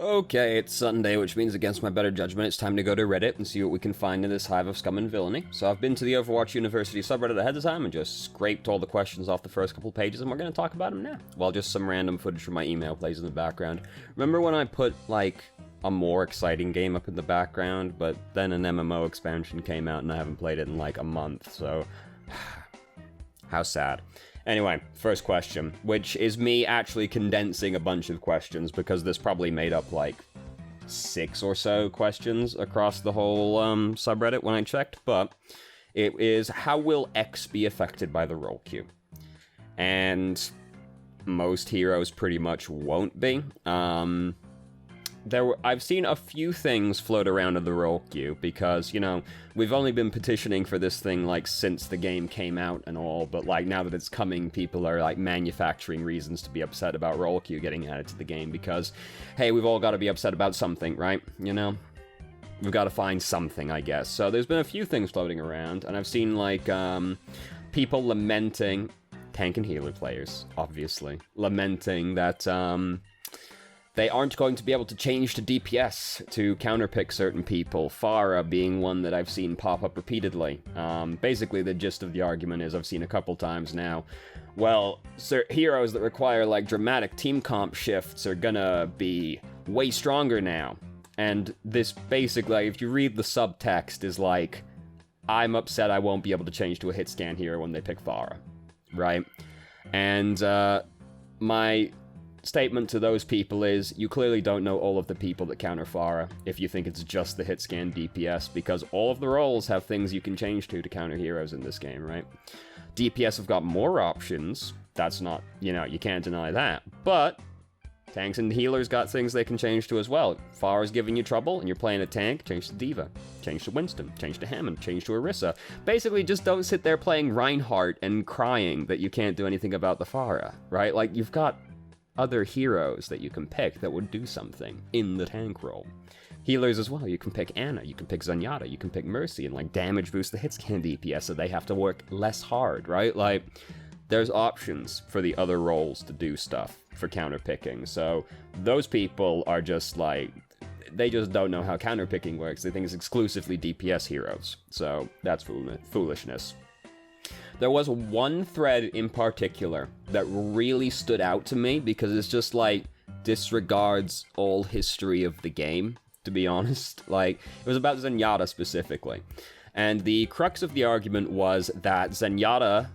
Okay, it's Sunday, which means against my better judgment, it's time to go to Reddit and see what we can find in this hive of scum and villainy. So I've been to the Overwatch University subreddit ahead of time and just scraped all the questions off the first couple pages, and we're going to talk about them now. While just some random footage from my email plays in the background. Remember when I put, like, a more exciting game up in the background, but then an MMO expansion came out and I haven't played it in, like, a month, so... How sad. Anyway, first question, which is me actually condensing a bunch of questions, because this probably made up, like, 6 or so questions across the whole subreddit when I checked, but it is, how will X be affected by the role queue? And most heroes pretty much won't be. I've seen a few things float around in the role queue, because, you know, we've only been petitioning for this thing, like, since the game came out and all, but, like, now that it's coming, people are, like, manufacturing reasons to be upset about role queue getting added to the game, because, hey, we've all got to be upset about something, right? You know? We've got to find something, I guess. So there's been a few things floating around, and I've seen, like, people lamenting, tank and healer players, obviously, lamenting that, they aren't going to be able to change to DPS to counterpick certain people, Pharah being one that I've seen pop up repeatedly. Basically, the gist of the argument is, I've seen a couple times now, well, heroes that require, like, dramatic team comp shifts are gonna be way stronger now. And this basically, if you read the subtext, is like, I'm upset I won't be able to change to a hit scan hero when they pick Pharah, right? And my statement to those people is, you clearly don't know all of the people that counter Pharah if you think it's just the hit scan DPS, because all of the roles have things you can change to counter heroes in this game, right? DPS have got more options, that's not, you know, you can't deny that, but tanks and healers got things they can change to as well. Pharah's giving you trouble and you're playing a tank, change to D.Va, change to Winston, change to Hammond, change to Orisa. Basically, just don't sit there playing Reinhardt and crying that you can't do anything about the Pharah, right? Like, you've got other heroes that you can pick that would do something in the tank role. Healers as well, you can pick Ana, you can pick Zenyatta, you can pick Mercy, and, like, damage boost the hitscan DPS so they have to work less hard, right? Like, there's options for the other roles to do stuff for counterpicking, so those people are just, like, they just don't know how counterpicking works. They think it's exclusively DPS heroes, so that's foolishness. There was one thread in particular that really stood out to me, because it's just, like, disregards all history of the game, to be honest. Like, it was about Zenyatta specifically. And the crux of the argument was that Zenyatta,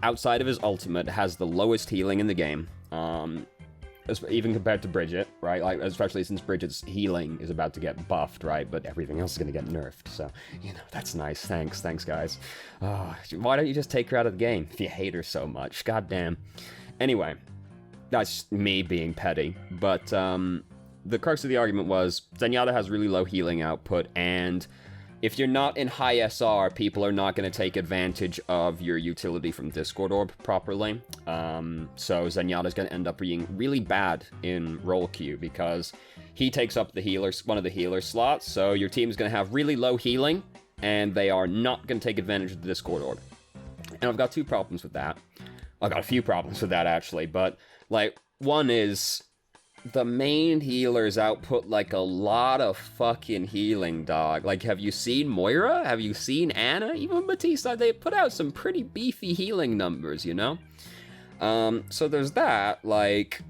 outside of his ultimate, has the lowest healing in the game. Even compared to Bridget, right? Like, especially since Bridget's healing is about to get buffed, right? But everything else is going to get nerfed, so, you know, that's nice. Thanks, guys. Why don't you just take her out of the game if you hate her so much? Goddamn. Anyway, that's me being petty, but the crux of the argument was Zenyatta has really low healing output, and if you're not in high SR, people are not going to take advantage of your utility from Discord Orb properly. So Zenyatta's going to end up being really bad in role queue, because he takes up one of the healer slots, so your team's going to have really low healing, and they are not going to take advantage of the Discord Orb. And I've got 2 problems with that. I've got a few problems with that, actually, but, like, one is, the main healers output, like, a lot of fucking healing, dog. Like, have you seen Moira? Have you seen Ana? Even Batista, they put out some pretty beefy healing numbers, you know? So there's that, like,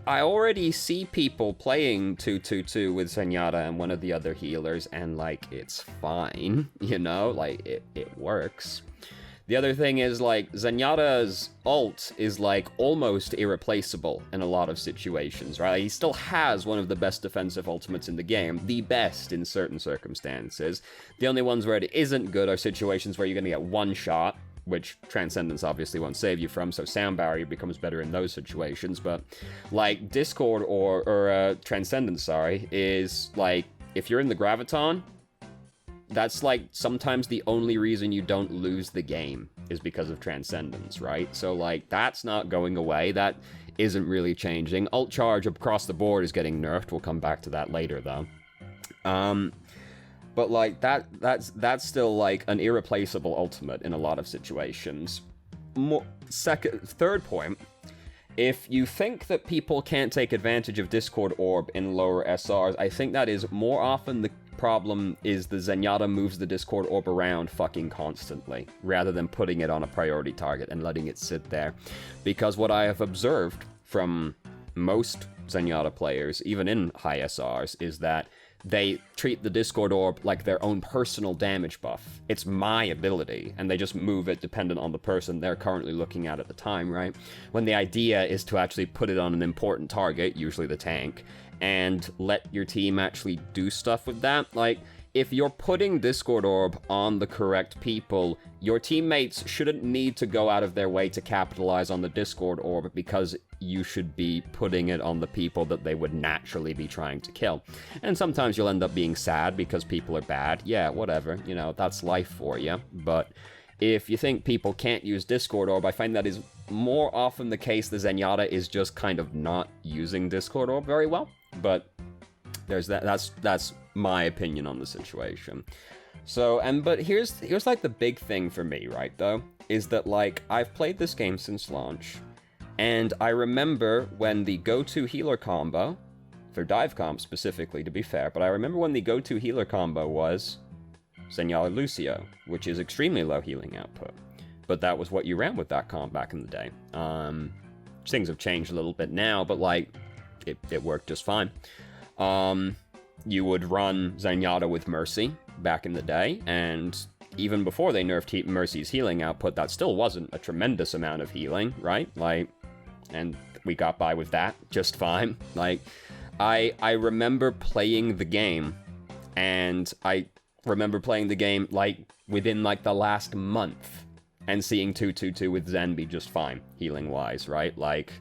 I already see people playing 2-2-2 with Zenyatta and one of the other healers, and, like, it's fine, you know? Like, it works. The other thing is, like, Zenyatta's ult is, like, almost irreplaceable in a lot of situations, right? He still has one of the best defensive ultimates in the game, the best in certain circumstances. The only ones where it isn't good are situations where you're gonna get one shot, which Transcendence obviously won't save you from, so Sound Barrier becomes better in those situations, but, like, Discord or Transcendence, is, like, if you're in the Graviton, that's, like, sometimes the only reason you don't lose the game is because of Transcendence, right? So, like, that's not going away. That isn't really changing. Ult charge across the board is getting nerfed. We'll come back to that later, though. But, like, that's still, like, an irreplaceable ultimate in a lot of situations. Third point If you think that people can't take advantage of Discord Orb in lower SRs, I think that is more often the problem is the Zenyatta moves the Discord Orb around fucking constantly, rather than putting it on a priority target and letting it sit there. Because what I have observed from most Zenyatta players, even in high SRs, is that they treat the Discord Orb like their own personal damage buff. It's my ability, and they just move it dependent on the person they're currently looking at the time, right? When the idea is to actually put it on an important target, usually the tank, and let your team actually do stuff with that. Like, if you're putting Discord Orb on the correct people, your teammates shouldn't need to go out of their way to capitalize on the Discord Orb, because you should be putting it on the people that they would naturally be trying to kill. And sometimes you'll end up being sad because people are bad. Yeah, whatever, you know, that's life for you. But if you think people can't use Discord Orb, I find that is more often the case. The Zenyatta is just kind of not using Discord Orb very well. But there's that. That's my opinion on the situation. So, but here's like the big thing for me, right, though, is that, like, I've played this game since launch, and I remember when the go-to healer combo, for dive comp specifically, to be fair, but I remember when the go-to healer combo was Zenyatta Lucio, which is extremely low healing output. But that was what you ran with that comp back in the day. Things have changed a little bit now, but, like, it worked just fine. You would run Zenyatta with Mercy back in the day, and even before they nerfed Mercy's healing output, that still wasn't a tremendous amount of healing, right? Like, and we got by with that just fine. Like, I remember playing the game, and I remember playing the game, like, within, like, the last month, and seeing 2-2-2 with Zen be just fine, healing-wise, right? Like,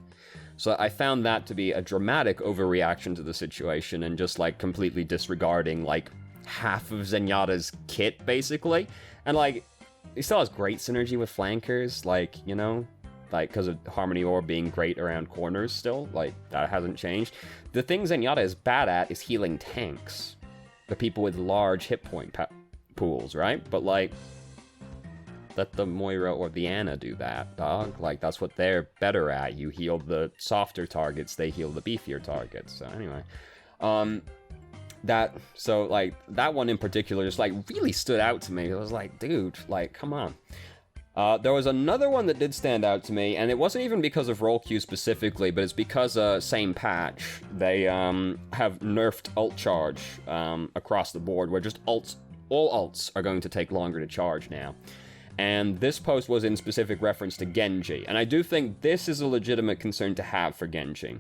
so I found that to be a dramatic overreaction to the situation, and just, like, completely disregarding, like, half of Zenyatta's kit, basically. And, like, he still has great synergy with flankers, like, you know, like, because of Harmony Orb being great around corners still, like, that hasn't changed. The thing Zenyatta is bad at is healing tanks, the people with large hit point pools, right? But, like, let the Moira or the Ana do that, dog. Like, that's what they're better at. You heal the softer targets, they heal the beefier targets. So anyway, so, like, that one in particular just, like, really stood out to me. I was like, dude, like, come on. There was another one that did stand out to me, and it wasn't even because of roll queue specifically, but it's because, same patch, they, have nerfed ult charge, across the board, where just all ults are going to take longer to charge now. And this post was in specific reference to Genji, and I do think this is a legitimate concern to have for Genji.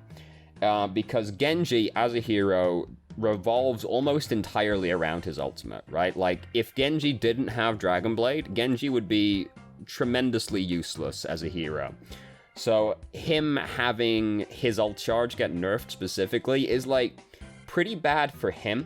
Because Genji, as a hero, revolves almost entirely around his ultimate, right? Like, if Genji didn't have Dragon Blade, Genji would be tremendously useless as a hero. So him having his ult charge get nerfed specifically is, like, pretty bad for him.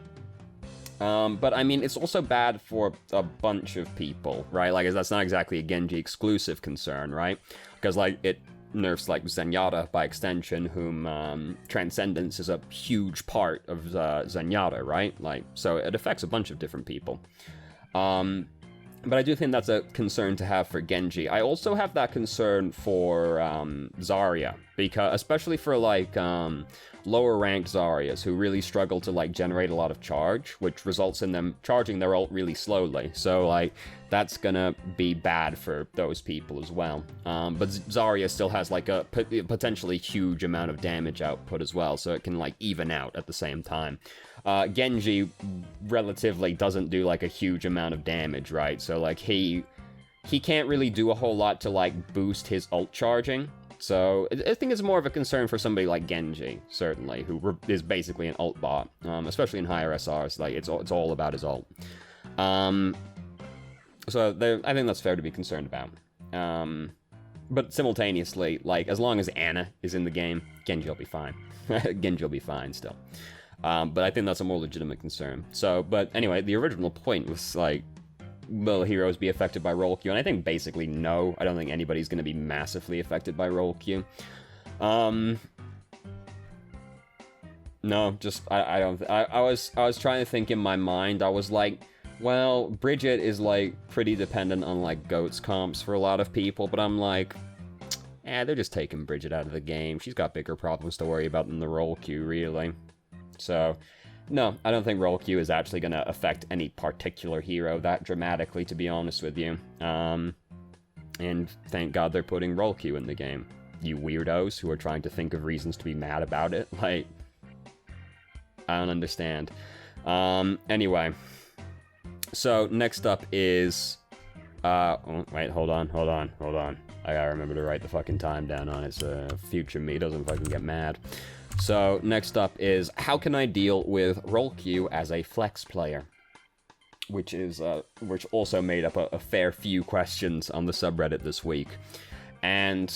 But I mean, it's also bad for a bunch of people, right? Like, that's not exactly a Genji exclusive concern, right? Because, like, it nerfs, like, Zenyatta by extension, whom Transcendence is a huge part of Zenyatta, right? Like, so it affects a bunch of different people. But I do think that's a concern to have for Genji. I also have that concern for Zarya, because especially for, like, lower ranked Zaryas who really struggle to, like, generate a lot of charge, which results in them charging their ult really slowly. So, like, that's gonna be bad for those people as well. But Zarya still has, like, a potentially huge amount of damage output as well, so it can, like, even out at the same time. Genji relatively doesn't do, like, a huge amount of damage, right? So, like, he can't really do a whole lot to, like, boost his ult charging. So I think it's more of a concern for somebody like Genji, certainly, who is basically an ult bot, especially in higher SRs. Like, it's all about his ult. So I think that's fair to be concerned about. But simultaneously, like, as long as Ana is in the game, Genji will be fine. Genji will be fine still. But I think that's a more legitimate concern. So, but anyway, the original point was, like, will heroes be affected by roll queue? And I think basically no. I don't think anybody's going to be massively affected by roll queue. No, just I don't. I was trying to think in my mind. I was like, well, Bridget is, like, pretty dependent on, like, goats comps for a lot of people, but I'm like, they're just taking Bridget out of the game. She's got bigger problems to worry about than the role queue, really. So, no, I don't think role queue is actually going to affect any particular hero that dramatically, to be honest with you. And thank God they're putting role queue in the game. You weirdos who are trying to think of reasons to be mad about it, like, I don't understand. Anyway, so next up is, oh, wait, hold on. I gotta remember to write the fucking time down on it so future me doesn't fucking get mad. So, next up is, how can I deal with role queue as a flex player? Which also made up a fair few questions on the subreddit this week. And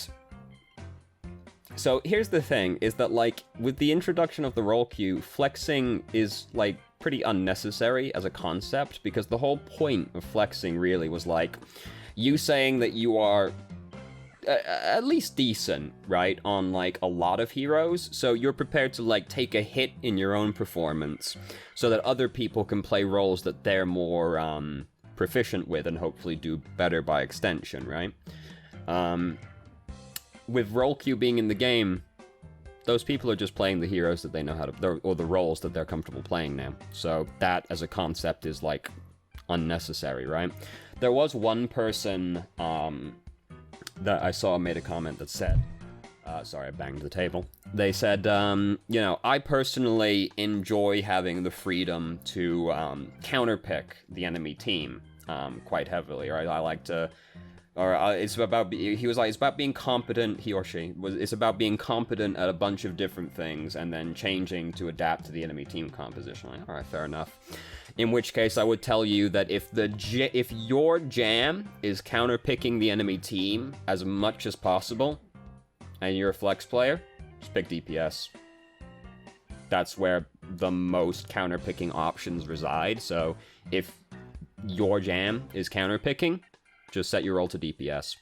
so, here's the thing, is that, like, with the introduction of the role queue, flexing is, like, pretty unnecessary as a concept, because the whole point of flexing really was, like, you saying that you are at least decent, right, on, like, a lot of heroes, so you're prepared to, like, take a hit in your own performance, so that other people can play roles that they're more, proficient with, and hopefully do better by extension, right? With role queue being in the game, those people are just playing the heroes that they know how to, or the roles that they're comfortable playing now, so that, as a concept, is, like, unnecessary, right? There was one person, that I saw made a comment that said, sorry, I banged the table. They said, you know, I personally enjoy having the freedom to counterpick the enemy team quite heavily, right? I like to, it's about, he was like, it's about being competent, he or she, it's about being competent at a bunch of different things and then changing to adapt to the enemy team composition. Like, all right, fair enough. In which case, I would tell you that if your jam is counterpicking the enemy team as much as possible, and you're a flex player, just pick DPS. That's where the most counterpicking options reside, so if your jam is counterpicking, just set your role to DPS.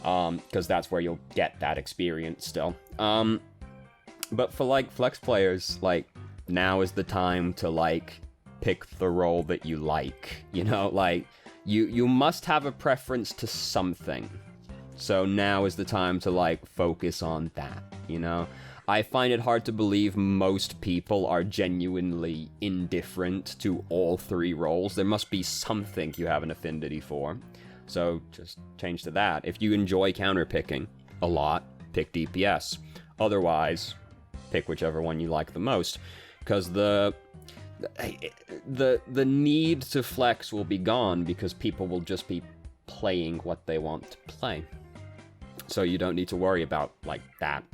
Because that's where you'll get that experience still. But for, like, flex players, like, now is the time to, like, pick the role that you like, you know, like, you must have a preference to something, so now is the time to, like, focus on that, you know? I find it hard to believe most people are genuinely indifferent to all three roles. There must be something you have an affinity for, so just change to that. If you enjoy counterpicking a lot, pick DPS. Otherwise, pick whichever one you like the most, because the need to flex will be gone because people will just be playing what they want to play. So you don't need to worry about, like, that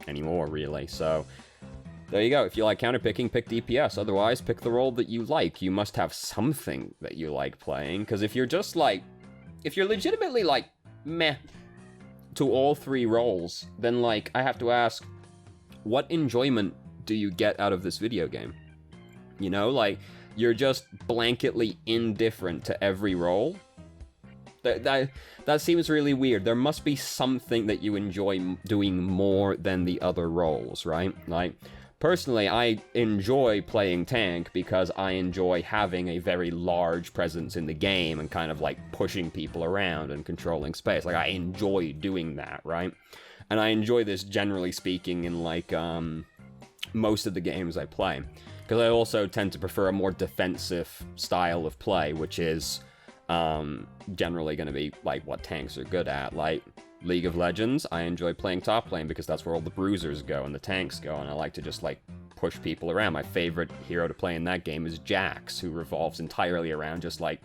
anymore, really. So there you go. If you like counterpicking, pick DPS. Otherwise, pick the role that you like. You must have something that you like playing, because if you're just, like, if you're legitimately, like, meh to all three roles, then, like, I have to ask, what enjoyment do you get out of this video game? You know, like, you're just blanketly indifferent to every role? That seems really weird. There must be something that you enjoy doing more than the other roles, right? Like, personally, I enjoy playing tank because I enjoy having a very large presence in the game and kind of, like, pushing people around and controlling space. Like, I enjoy doing that, right? And I enjoy this, generally speaking, in, like, most of the games I play. Because I also tend to prefer a more defensive style of play, which is generally going to be, like, what tanks are good at. Like, League of Legends, I enjoy playing top lane because that's where all the bruisers go and the tanks go, and I like to just, like, push people around. My favorite hero to play in that game is Jax, who revolves entirely around just, like,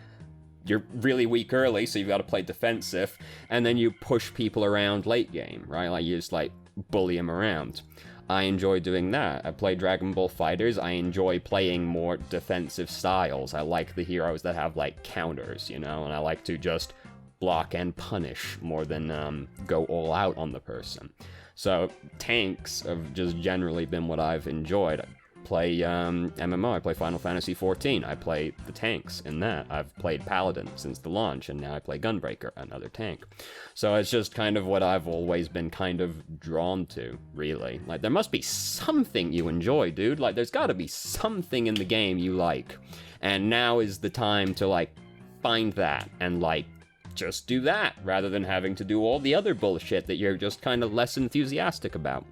you're really weak early, so you've got to play defensive, and then you push people around late game, right? Like, you just, like, bully them around. I enjoy doing that. I play Dragon Ball FighterZ. I enjoy playing more defensive styles. I like the heroes that have, like, counters, you know, and I like to just block and punish more than go all out on the person. So tanks have just generally been what I've enjoyed. I play MMO, I play Final Fantasy XIV, I play the tanks in that. I've played Paladin since the launch, and now I play Gunbreaker, another tank. So it's just kind of what I've always been kind of drawn to, really. Like, there must be something you enjoy, dude. Like, there's gotta be something in the game you like. And now is the time to, like, find that and, like, just do that, rather than having to do all the other bullshit that you're just kind of less enthusiastic about.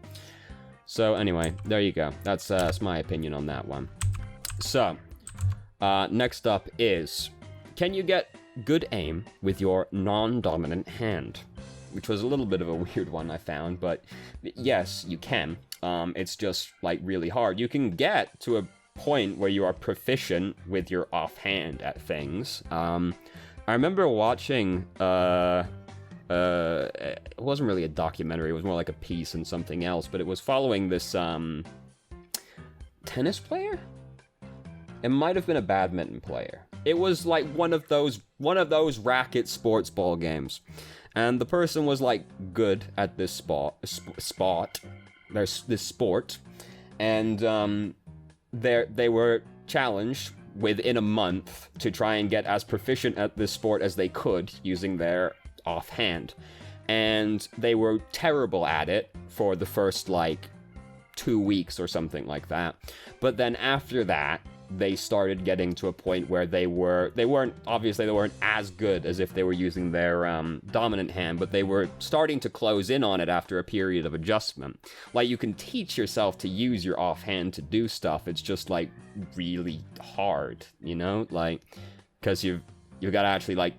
So anyway, there you go. That's my opinion on that one. So, next up is, can you get good aim with your non-dominant hand? Which was a little bit of a weird one, I found, but yes, you can. It's just, like, really hard. You can get to a point where you are proficient with your offhand at things. I remember watching, it wasn't really a documentary, it was more like a piece and something else, but it was following this, tennis player? It might have been a badminton player. It was like one of those racket sports ball games. And the person was like good at this sport. And they were challenged within a month to try and get as proficient at this sport as they could using their offhand. And they were terrible at it for the first like 2 weeks or something like that. But then after that, they started getting to a point where they weren't as good as if they were using their dominant hand, but they were starting to close in on it after a period of adjustment. Like, you can teach yourself to use your offhand to do stuff, it's just like really hard, you know, like, because you've got to actually like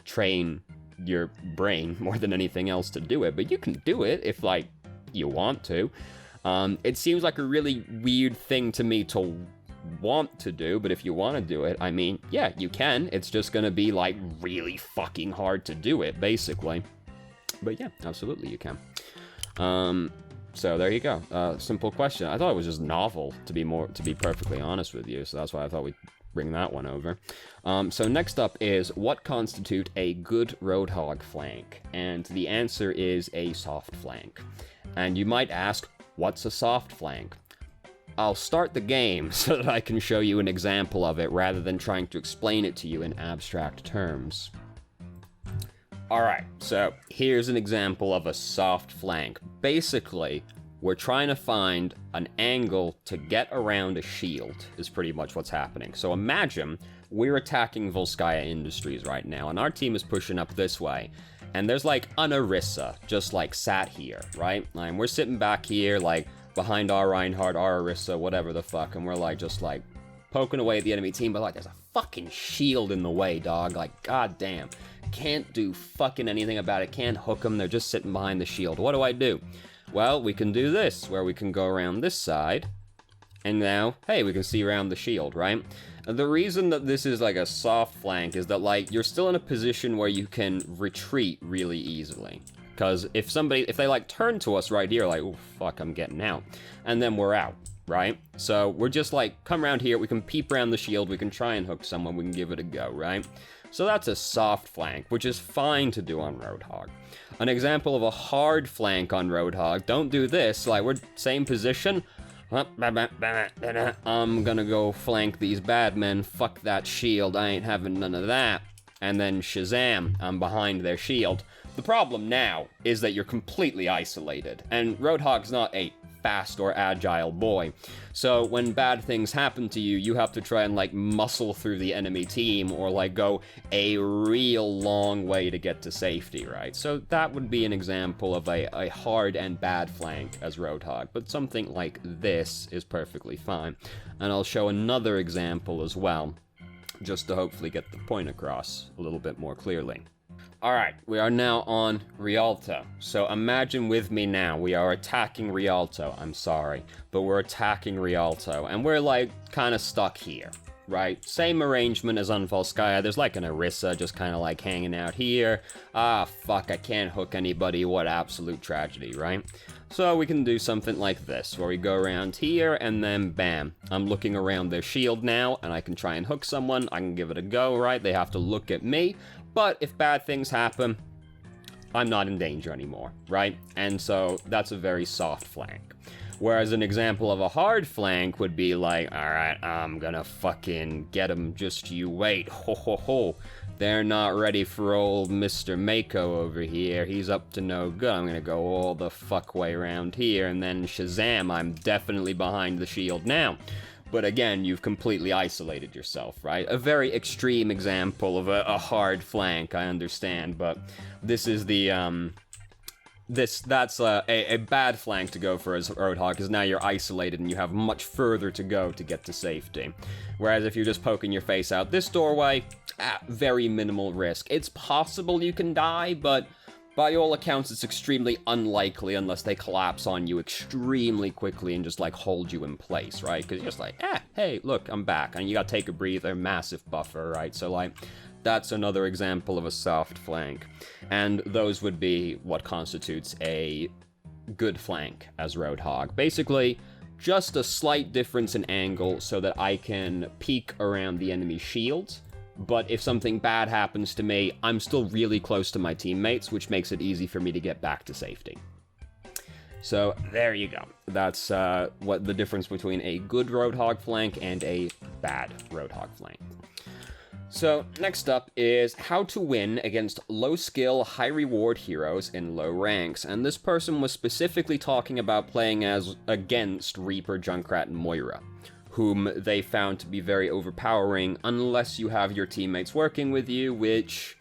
train your brain more than anything else to do it. But you can do it if like you want to. It seems like a really weird thing to me to want to do, but if you want to do it, I mean, yeah, you can. It's just gonna be like really fucking hard to do it, basically. But yeah, absolutely you can. So there you go. Simple question. I thought it was just novel, to be perfectly honest with you, so that's why I thought we'd bring that one over. So next up is, what constitute a good Roadhog flank? And the answer is a soft flank. And you might ask, what's a soft flank? I'll start the game so that I can show you an example of it rather than trying to explain it to you in abstract terms. Alright, so here's an example of a soft flank. Basically, we're trying to find an angle to get around a shield, is pretty much what's happening. So imagine we're attacking Volskaya Industries right now, and our team is pushing up this way. And there's like an Orisa just like sat here, right? And we're sitting back here like behind our Reinhardt, our Orisa, whatever the fuck, and we're like just like poking away at the enemy team, but like there's a fucking shield in the way, dog. Like, goddamn. Can't do fucking anything about it. Can't hook them. They're just sitting behind the shield. What do? Well, we can do this, where we can go around this side, and now, hey, we can see around the shield, right? And the reason that this is like a soft flank is that like you're still in a position where you can retreat really easily. Because if they like turn to us right here, like, oh fuck, I'm getting out, and then we're out, right? So we're just like, come around here, we can peep around the shield, we can try and hook someone, we can give it a go, right? So that's a soft flank, which is fine to do on Roadhog. An example of a hard flank on Roadhog, don't do this, like we're same position, I'm gonna go flank these bad men, fuck that shield, I ain't having none of that. And then Shazam, I'm behind their shield. The problem now is that you're completely isolated, and Roadhog's not a fast or agile boy. So when bad things happen to you, you have to try and like muscle through the enemy team or like go a real long way to get to safety, right? So that would be an example of a hard and bad flank as Roadhog, but something like this is perfectly fine. And I'll show another example as well, just to hopefully get the point across a little bit more clearly. Alright, we are now on Rialto. So imagine with me now, we are attacking Rialto. I'm sorry, but we're attacking Rialto, and we're like kind of stuck here, right? Same arrangement as on Volskaya. There's like an Orisa just kind of like hanging out here. Ah, fuck, I can't hook anybody. What absolute tragedy, right? So we can do something like this, where we go around here, and then bam, I'm looking around their shield now, and I can try and hook someone. I can give it a go, right? They have to look at me. But if bad things happen, I'm not in danger anymore, right? And so that's a very soft flank. Whereas an example of a hard flank would be like, alright, I'm gonna fucking get them, just you wait, ho ho ho. They're not ready for old Mr. Mako over here, he's up to no good. I'm gonna go all the fuck way around here, and then Shazam, I'm definitely behind the shield now. But again, you've completely isolated yourself, right? A very extreme example of a hard flank, I understand, but this is the, that's a bad flank to go for as Roadhog, because now you're isolated and you have much further to go to get to safety. Whereas if you're just poking your face out this doorway, very minimal risk. It's possible you can die, but by all accounts, it's extremely unlikely unless they collapse on you extremely quickly and just, like, hold you in place, right? Because you're just like, hey, look, I'm back. And you gotta take a breather, massive buffer, right? So, like, that's another example of a soft flank. And those would be what constitutes a good flank as Roadhog. Basically, just a slight difference in angle so that I can peek around the enemy shield. But if something bad happens to me, I'm still really close to my teammates, which makes it easy for me to get back to safety. So, there you go. That's what the difference between a good Roadhog flank and a bad Roadhog flank. So, next up is how to win against low-skill, high-reward heroes in low ranks. And this person was specifically talking about playing against Reaper, Junkrat, and Moira, whom they found to be very overpowering unless you have your teammates working with you, which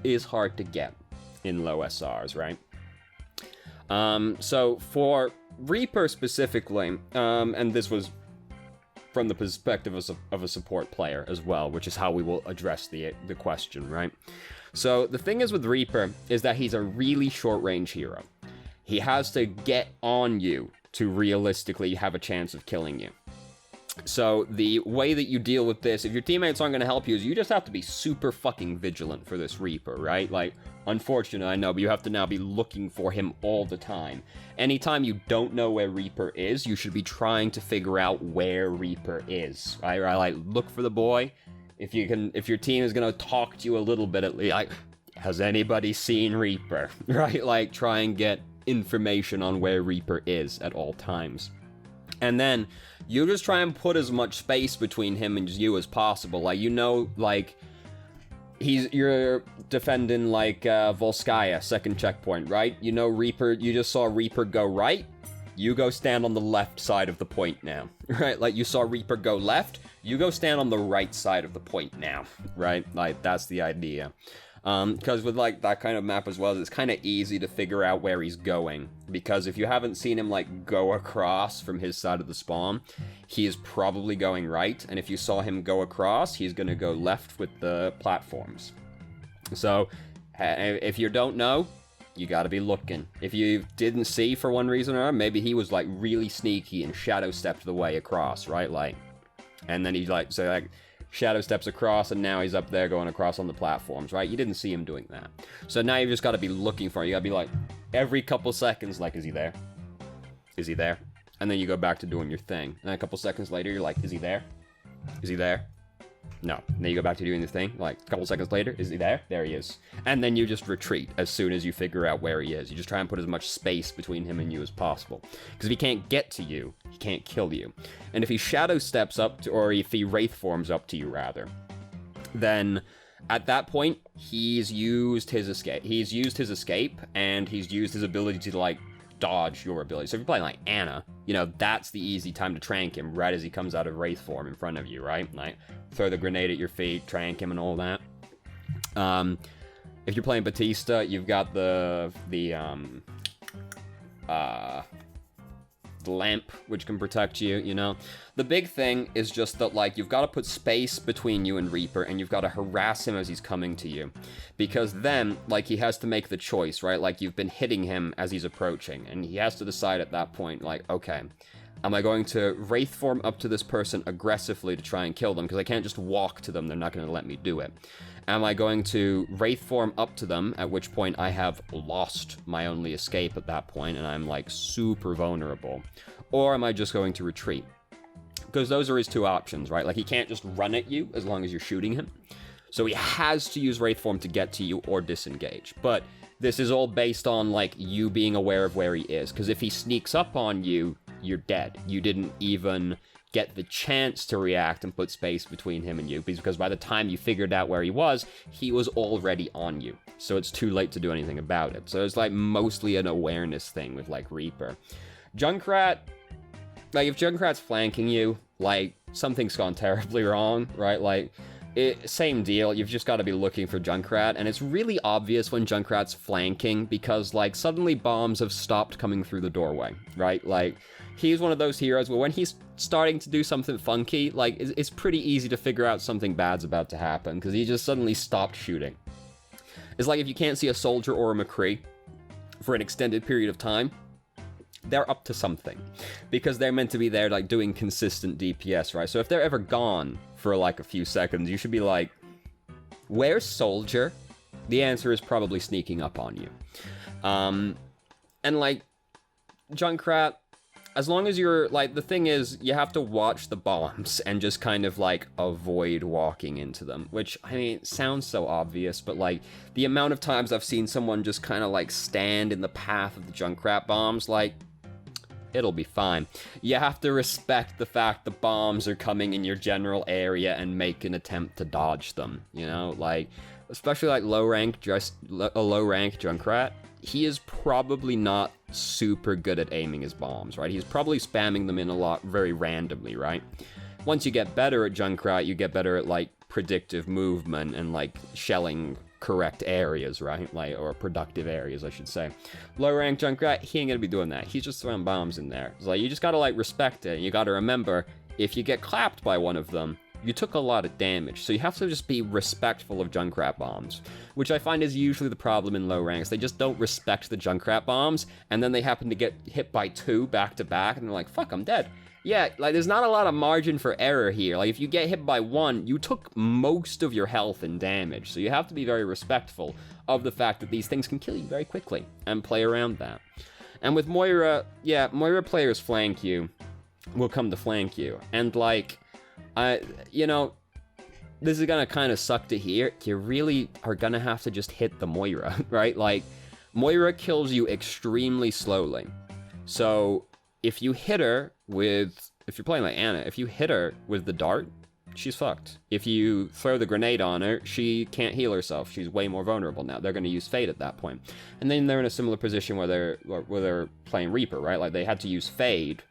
is hard to get in low SRs, right? So for Reaper specifically, and this was from the perspective of a support player as well, which is how we will address the question, right? So the thing is with Reaper is that he's a really short-range hero. He has to get on you to realistically have a chance of killing you. So the way that you deal with this, if your teammates aren't going to help you, is you just have to be super fucking vigilant for this Reaper, right? Like, unfortunate, I know, but you have to now be looking for him all the time. Anytime you don't know where Reaper is, you should be trying to figure out where Reaper is, right? Like, look for the boy. If your team is going to talk to you a little bit at least, like, has anybody seen Reaper, right? Like, try and get information on where Reaper is at all times. And then you just try and put as much space between him and you as possible. Like, you know, like, you're defending, like, Volskaya, second checkpoint, right? You know Reaper, you just saw Reaper go right, you go stand on the left side of the point now, right? Like, you saw Reaper go left, you go stand on the right side of the point now, right? Like, that's the idea. Because with, like, that kind of map as well, it's kind of easy to figure out where he's going. Because if you haven't seen him, like, go across from his side of the spawn, he is probably going right. And if you saw him go across, he's going to go left with the platforms. So, if you don't know, you gotta be looking. If you didn't see for one reason or another, maybe he was, like, really sneaky and shadow stepped the way across, right? Like, and then he's like, so, like, shadow steps across, and now he's up there going across on the platforms, right? You didn't see him doing that. So now you've just got to be looking for him. You got to be like, every couple seconds, like, is he there? Is he there? And then you go back to doing your thing. And then a couple seconds later, you're like, is he there? Is he there? No. And then you go back to doing your thing. Like, a couple seconds later, is he there? There he is. And then you just retreat as soon as you figure out where he is. You just try and put as much space between him and you as possible. Because if he can't get to you, he can't kill you. And if he shadow steps up to, or if he wraith forms up to you, rather, then at that point, he's used his escape. He's used his escape, and he's used his ability to, like, dodge your ability. So if you're playing like Ana, you know, that's the easy time to trank him right as he comes out of wraith form in front of you, right? Like, throw the grenade at your feet, trank him and all that. If you're playing Batista, you've got the lamp, which can protect you, you know. The big thing is just that, like, you've got to put space between you and Reaper, and you've got to harass him as he's coming to you. Because then, like, he has to make the choice, right? Like, you've been hitting him as he's approaching, and he has to decide at that point, like, okay, am I going to wraith form up to this person aggressively to try and kill them? Because I can't just walk to them, they're not going to let me do it. Am I going to wraith form up to them, at which point I have lost my only escape at that point, and I'm, like, super vulnerable? Or am I just going to retreat? Because those are his two options, right? Like, he can't just run at you as long as you're shooting him. So he has to use wraith form to get to you or disengage. But this is all based on, like, you being aware of where he is. Because if he sneaks up on you, you're dead. You didn't even get the chance to react and put space between him and you, because by the time you figured out where he was already on you. So it's too late to do anything about it. So it's, like, mostly an awareness thing with, like, Reaper. Junkrat, like, if Junkrat's flanking you, like, something's gone terribly wrong, right? Like, same deal, you've just got to be looking for Junkrat, and it's really obvious when Junkrat's flanking, because, like, suddenly bombs have stopped coming through the doorway, right? Like, he's one of those heroes where when he's starting to do something funky, like, it's pretty easy to figure out something bad's about to happen, because he just suddenly stopped shooting. It's like if you can't see a soldier or a McCree for an extended period of time, they're up to something, because they're meant to be there, like, doing consistent DPS, right? So if they're ever gone for, like, a few seconds, you should be like, where's Soldier? The answer is probably sneaking up on you. And, like, Junkrat, as long as you're, like, the thing is, you have to watch the bombs and just kind of, like, avoid walking into them, which, I mean, it sounds so obvious, but, like, the amount of times I've seen someone just kind of, like, stand in the path of the Junkrat bombs, like, it'll be fine. You have to respect the fact the bombs are coming in your general area and make an attempt to dodge them, you know? Like, especially, like, low-rank Junkrat, he is probably not super good at aiming his bombs, right? He's probably spamming them in a lot very randomly, right? Once you get better at Junkrat, you get better at, like, predictive movement and, like, shelling correct areas, right? Like, or productive areas, I should say. Low rank Junkrat, he ain't gonna be doing that. He's just throwing bombs in there. It's like, you just gotta, like, respect it. You gotta remember, if you get clapped by one of them, you took a lot of damage. So you have to just be respectful of Junkrat bombs, which I find is usually the problem in low ranks. They just don't respect the Junkrat bombs, and then they happen to get hit by 2 back to back, and they're like, fuck, I'm dead. Yeah, like, there's not a lot of margin for error here. Like, if you get hit by 1, you took most of your health and damage, so you have to be very respectful of the fact that these things can kill you very quickly, and play around that. And with Moira, yeah, Moira players flank you, will come to flank you, and, like, you know, this is gonna kind of suck to hear, you really are gonna have to just hit the Moira, right? Like, Moira kills you extremely slowly, so if you hit her with, if you're playing like Ana, if you hit her with the dart, she's fucked. If you throw the grenade on her, she can't heal herself. She's way more vulnerable now. They're going to use Fade at that point. And then they're in a similar position where they're playing Reaper, right? Like, they had to use Fade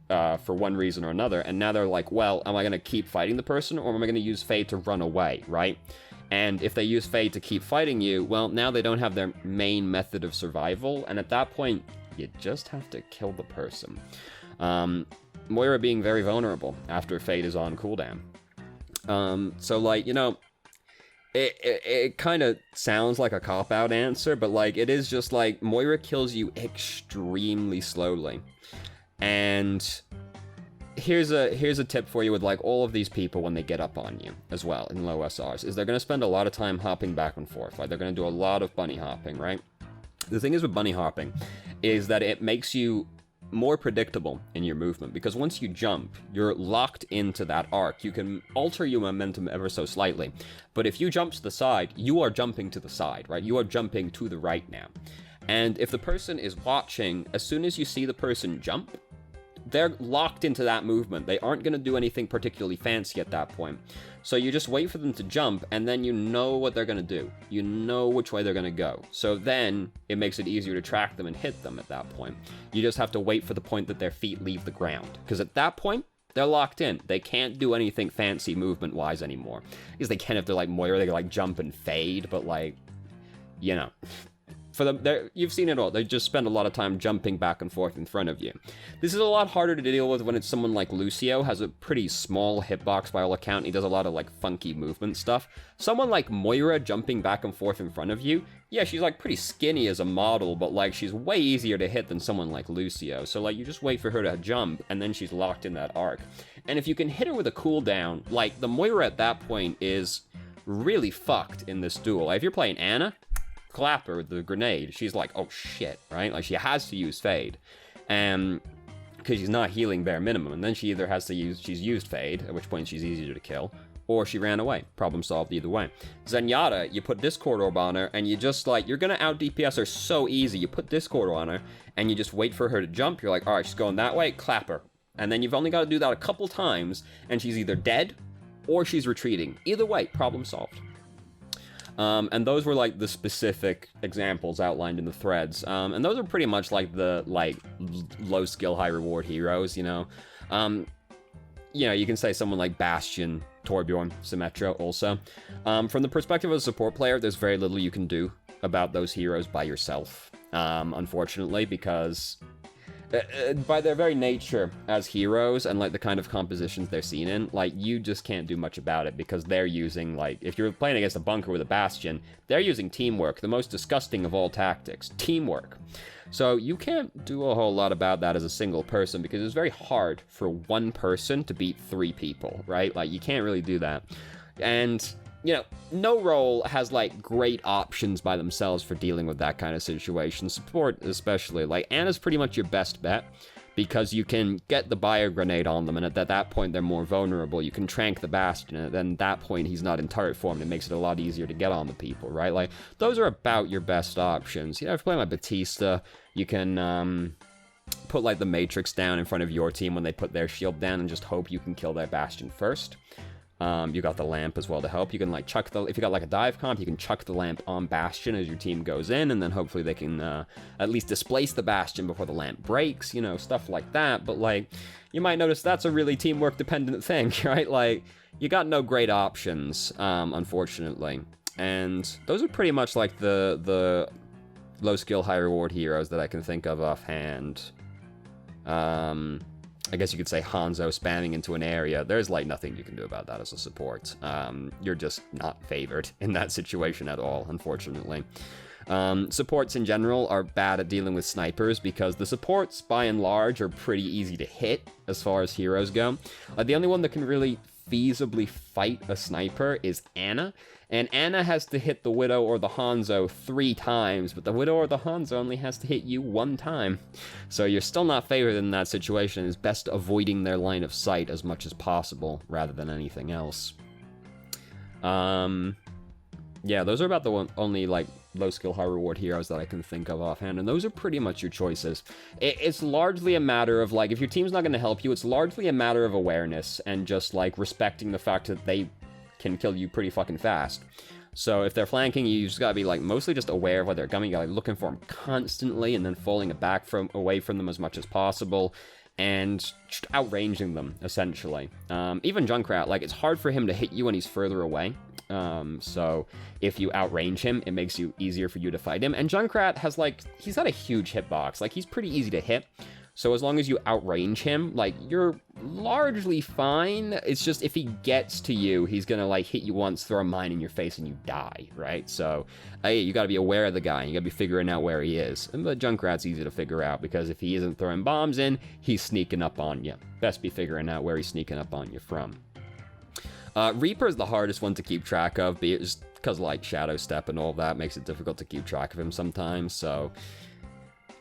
for one reason or another, and now they're like, well, am I going to keep fighting the person, or am I going to use Fade to run away, right? And if they use Fade to keep fighting you, well, now they don't have their main method of survival, and at that point, you just have to kill the person. Moira being very vulnerable after Fade is on cooldown. So, like, you know, it kind of sounds like a cop-out answer, but, like, it is just, like, Moira kills you extremely slowly. And here's a tip for you with, like, all of these people when they get up on you as well in low SRs, is they're going to spend a lot of time hopping back and forth. Like, they're going to do a lot of bunny hopping, right? The thing is with bunny hopping is that it makes you more predictable in your movement, because once you jump, you're locked into that arc. You can alter your momentum ever so slightly, but if you jump to the side, you are jumping to the side, right? You are jumping to the right now. And if the person is watching, as soon as you see the person jump, they're locked into that movement. They aren't going to do anything particularly fancy at that point. So you just wait for them to jump, and then you know what they're going to do. You know which way they're going to go. So then it makes it easier to track them and hit them at that point. You just have to wait for the point that their feet leave the ground, because at that point, they're locked in. They can't do anything fancy movement-wise anymore. Because they can if they're like Moira, they can, like, jump and fade, but, like, you know, for them, you've seen it all. They just spend a lot of time jumping back and forth in front of you. This is a lot harder to deal with when it's someone like Lucio, has a pretty small hitbox by all account. He does a lot of, like, funky movement stuff. Someone like Moira jumping back and forth in front of you, yeah, she's, like, pretty skinny as a model, but, like, she's way easier to hit than someone like Lucio. So, like, you just wait for her to jump, and then she's locked in that arc. And if you can hit her with a cooldown, like, the Moira at that point is really fucked in this duel. Like, if you're playing Ana, clap her with the grenade, she's like, oh shit, right? Like, she has to use Fade, and because she's not healing bare minimum, and then she either has to use, she's used Fade, at which point she's easier to kill, or she ran away. Problem solved either way. Zenyatta, you put Discord Orb on her, and you just, like, you're gonna out DPS her so easy. You put Discord on her, and you just wait for her to jump. You're like, alright, she's going that way, clap her. And then you've only got to do that a couple times, and she's either dead, or she's retreating. Either way, problem solved. And those were, like, the specific examples outlined in the threads. And those are pretty much, like, the, like, low skill, high reward heroes, you know? you know, you can say someone like Bastion, Torbjorn, Symmetra also. From the perspective of a support player, there's very little you can do about those heroes by yourself, unfortunately, because by their very nature as heroes and, like, the kind of compositions they're seen in, like, you just can't do much about it because they're using, like, if you're playing against a Bunker with a Bastion, they're using teamwork, the most disgusting of all tactics, teamwork. So you can't do a whole lot about that as a single person because it's very hard for one person to beat 3 people, right? Like, you can't really do that. And, you know, no role has, like, great options by themselves for dealing with that kind of situation. Support especially. Like, Ana's pretty much your best bet because you can get the bio grenade on them, and at that point they're more vulnerable. You can trank the Bastion, and at that point he's not in turret form, and it makes it a lot easier to get on the people, right? Like, those are about your best options. You know, if you're playing like Batista, you can put, like, the Matrix down in front of your team when they put their shield down and just hope you can kill their Bastion first. You got the lamp as well to help. You can, like, chuck if you got, like, a dive comp, you can chuck the lamp on Bastion as your team goes in, and then hopefully they can at least displace the Bastion before the lamp breaks, you know, stuff like that. But, like, you might notice that's a really teamwork dependent thing, right? Like, you got no great options, unfortunately. And those are pretty much, like, the low skill, high reward heroes that I can think of offhand. I guess you could say Hanzo spamming into an area. There's, like, nothing you can do about that as a support. You're just not favored in that situation at all, unfortunately. Supports in general are bad at dealing with snipers because the supports, by and large, are pretty easy to hit as far as heroes go. The only one that can really feasibly fight a sniper is Ana, and Ana has to hit the Widow or the Hanzo 3 times, but the Widow or the Hanzo only has to hit you 1 time. So you're still not favored in that situation. It's best avoiding their line of sight as much as possible, rather than anything else. Yeah, those are about the only, like, low skill, high reward heroes that I can think of offhand, and those are pretty much your choices. It's largely a matter of, like, if your team's not going to help you, it's largely a matter of awareness and just, like, respecting the fact that they can kill you pretty fucking fast. So if they're flanking you, just gotta be, like, mostly just aware of where they're coming. You gotta be looking for them constantly and then falling away from them as much as possible and just outranging them, essentially. Even Junkrat, like, it's hard for him to hit you when he's further away. So if you outrange him, it makes it easier for you to fight him. And Junkrat has, like, he's got a huge hitbox. Like, he's pretty easy to hit. So as long as you outrange him, like, you're largely fine. It's just if he gets to you, he's gonna, like, hit you once, throw a mine in your face, and you die, right? So, you gotta be aware of the guy. You gotta be figuring out where he is. But Junkrat's easy to figure out, because if he isn't throwing bombs in, he's sneaking up on you. Best be figuring out where he's sneaking up on you from. Reaper's the hardest one to keep track of, just because, like, Shadow Step and all that makes it difficult to keep track of him sometimes, so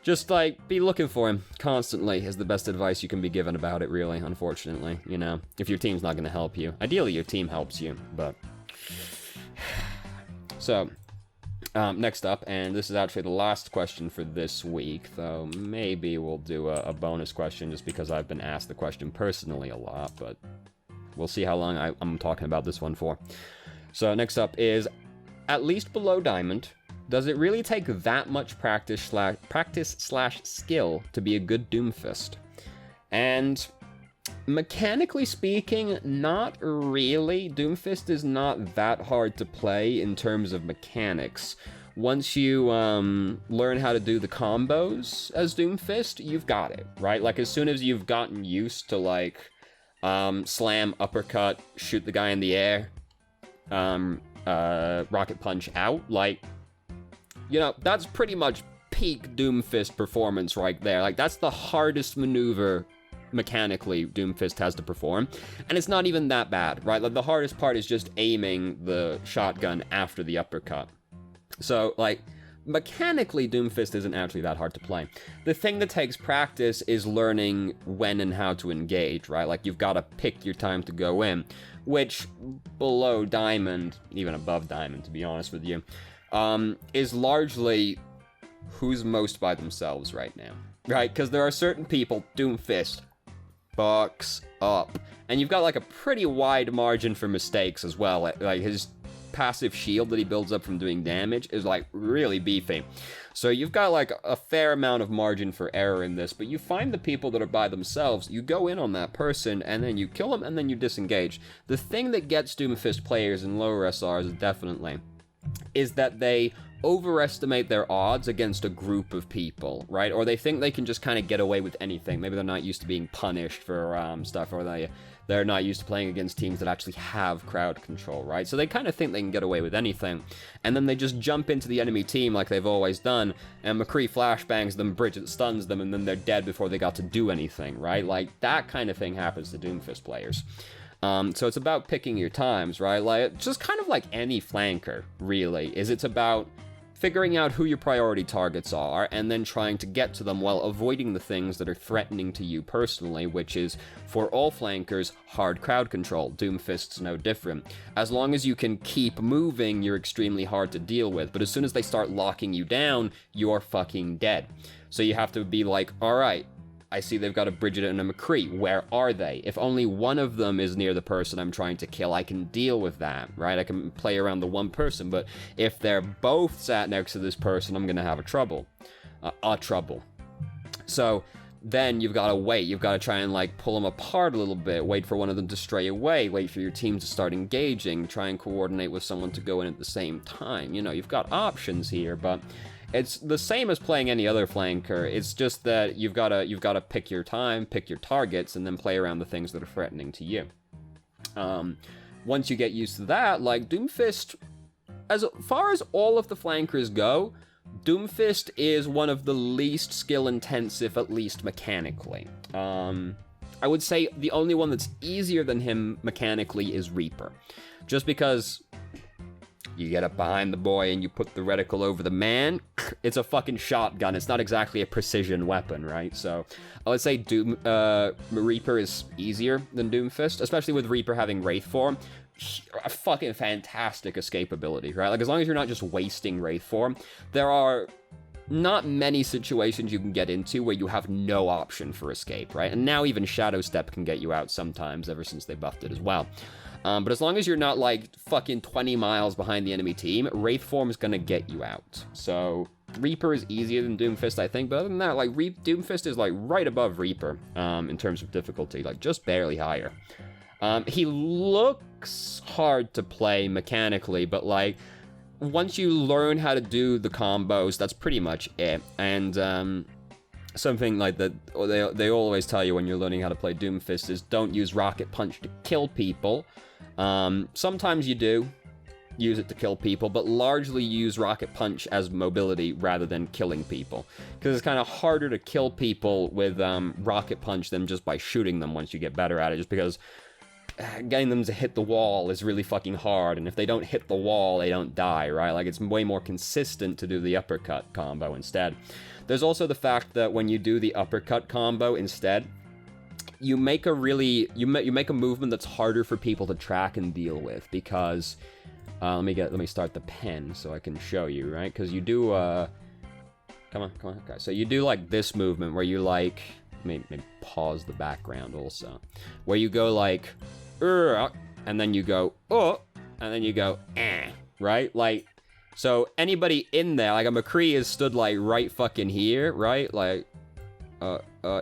just, like, be looking for him constantly is the best advice you can be given about it, really, unfortunately, you know, if your team's not going to help you. Ideally, your team helps you, but so, next up, and this is actually the last question for this week, though maybe we'll do a bonus question just because I've been asked the question personally a lot, but we'll see how long I'm talking about this one for. So next up is, at least below Diamond, does it really take that much practice slash skill to be a good Doomfist? And mechanically speaking, not really. Doomfist is not that hard to play in terms of mechanics. Once you learn how to do the combos as Doomfist, you've got it, right? Like, as soon as you've gotten used to, like, slam, uppercut, shoot the guy in the air, rocket punch out, like, you know, that's pretty much peak Doomfist performance right there. Like, that's the hardest maneuver mechanically Doomfist has to perform, and it's not even that bad, right? Like, the hardest part is just aiming the shotgun after the uppercut. So, like, mechanically, Doomfist isn't actually that hard to play. The thing that takes practice is learning when and how to engage, right? Like, you've got to pick your time to go in, which below Diamond, even above Diamond, to be honest with you, is largely who's most by themselves right now, right? Because there are certain people, Doomfist fucks up, and you've got, like, a pretty wide margin for mistakes as well. Like, his passive shield that he builds up from doing damage is, like, really beefy. So you've got, like, a fair amount of margin for error in this, but you find the people that are by themselves, you go in on that person, and then you kill them, and then you disengage. The thing that gets Doomfist players in lower SRs, definitely, is that they overestimate their odds against a group of people, right? Or they think they can just kind of get away with anything. Maybe they're not used to being punished for stuff, or they're not used to playing against teams that actually have crowd control, right? So they kind of think they can get away with anything, and then they just jump into the enemy team like they've always done, and McCree flashbangs them, Bridget stuns them, and then they're dead before they got to do anything, right? Like, that kind of thing happens to Doomfist players. So it's about picking your times, right? Like, just kind of like any flanker, really, it's about figuring out who your priority targets are, and then trying to get to them while avoiding the things that are threatening to you personally, which is, for all flankers, hard crowd control. Doomfist's no different. As long as you can keep moving, you're extremely hard to deal with, but as soon as they start locking you down, you're fucking dead. So you have to be like, alright, I see they've got a Bridget and a McCree. Where are they? If only one of them is near the person I'm trying to kill, I can deal with that, right? I can play around the one person, but if they're both sat next to this person, I'm gonna have a trouble. So then you've got to wait. You've got to try and, like, pull them apart a little bit, wait for one of them to stray away, wait for your team to start engaging, try and coordinate with someone to go in at the same time. You know, you've got options here, but it's the same as playing any other flanker. It's just that you've got to pick your time, pick your targets, and then play around the things that are threatening to you. Once you get used to that, like, Doomfist, as far as all of the flankers go, Doomfist is one of the least skill-intensive, at least mechanically. I would say the only one that's easier than him mechanically is Reaper. Just because you get up behind the boy and you put the reticle over the man, it's a fucking shotgun. It's not exactly a precision weapon, right? So I would say Reaper is easier than Doomfist, especially with Reaper having Wraith form. A fucking fantastic escapability, right? Like, as long as you're not just wasting Wraith form, there are not many situations you can get into where you have no option for escape, right? And now even Shadow Step can get you out sometimes, ever since they buffed it as well. But as long as you're not, like, fucking 20 miles behind the enemy team, Wraith form is gonna get you out. So Reaper is easier than Doomfist, I think, but other than that, like, Doomfist is, like, right above Reaper, in terms of difficulty, like, just barely higher. He looks hard to play mechanically, but, like, once you learn how to do the combos, that's pretty much it. And, something like that they always tell you when you're learning how to play Doomfist is don't use Rocket Punch to kill people. Sometimes you do use it to kill people, but largely use Rocket Punch as mobility rather than killing people. Because it's kind of harder to kill people with Rocket Punch than just by shooting them once you get better at it, just because getting them to hit the wall is really fucking hard, and if they don't hit the wall, they don't die, right? Like, it's way more consistent to do the uppercut combo instead. There's also the fact that when you do the uppercut combo instead, you make a you make a movement that's harder for people to track and deal with, because let me start the pen so I can show you, right? Because you do come on, okay. So you do, like, this movement where you, like, maybe pause the background also, where you go like and then you go and then you go right? Like, so anybody in there, like, a McCree is stood, like, right fucking here, right? Like,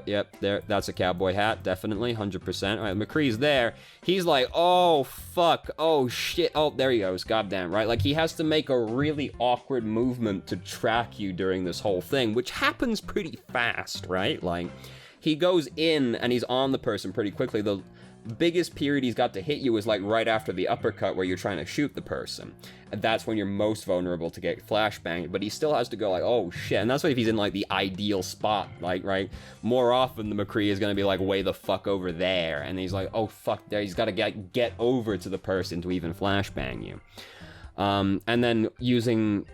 yep, there, that's a cowboy hat, definitely, 100%. All right, McCree's there. He's like, oh, fuck, oh, shit, oh, there he goes, goddamn, right? Like, he has to make a really awkward movement to track you during this whole thing, which happens pretty fast, right? Like, he goes in and he's on the person pretty quickly. The biggest period he's got to hit you is, like, right after the uppercut where you're trying to shoot the person. And that's when you're most vulnerable to get flashbanged, but he still has to go like, oh shit. And that's why if he's in, like, the ideal spot, like, right, more often the McCree is gonna be like way the fuck over there, and he's like, oh fuck, there, he's gotta get over to the person to even flashbang you. And then using,